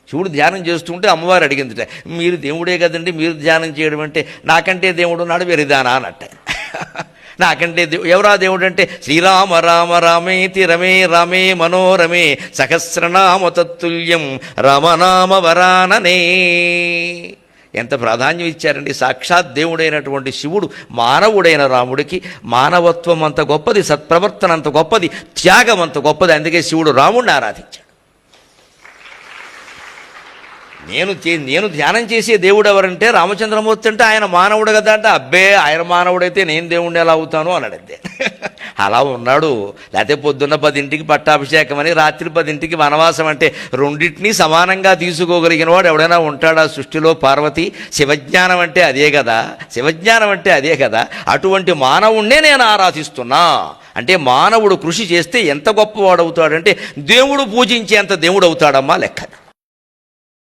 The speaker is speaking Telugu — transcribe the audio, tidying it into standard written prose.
శివుడు ధ్యానం చేస్తుంటే అమ్మవారు అడిగిందిట, మీరు దేవుడే కదండి, మీరు ధ్యానం చేయడం అంటే నాకంటే దేవుడు ఉన్నాడు వెరిదానా అన్నట్ట. నాకంటే ఎవరా దేవుడు అంటే శ్రీరామ రామ రామేతి రమే రామే మనోరమే సహస్రనామ తత్తుల్యం రామనామ వరాననే. ఎంత ప్రాధాన్యం ఇచ్చారండి. సాక్షాత్ దేవుడైనటువంటి శివుడు మానవుడైన రాముడికి మానవత్వం అంత గొప్పది, సత్ప్రవర్తన అంత గొప్పది, త్యాగం అంత గొప్పది. అందుకే శివుడు రాముడిని ఆరాధించాడు. నేను ధ్యానం చేసే దేవుడు ఎవరంటే రామచంద్రమూర్తి అంటే ఆయన మానవుడు కదా అంటే, అబ్బే ఆయన మానవుడైతే నేను దేవుడిని ఎలా అవుతాను అన్నాడంతే. అలా ఉన్నాడు. లేకపోతే పొద్దున్న 10ంటికి పట్టాభిషేకం అని రాత్రి 10ంటికి వనవాసం అంటే రెండింటినీ సమానంగా తీసుకోగలిగిన వాడు ఎవడైనా ఉంటాడా సృష్టిలో? పార్వతి శివజ్ఞానం అంటే అదే కదా, శివజ్ఞానం అంటే అదే కదా. అటువంటి మానవుణ్ణే నేను ఆరాధిస్తున్నా అంటే మానవుడు కృషి చేస్తే ఎంత గొప్పవాడవుతాడంటే దేవుడు పూజించేంత దేవుడు అవుతాడమ్మా లెక్క.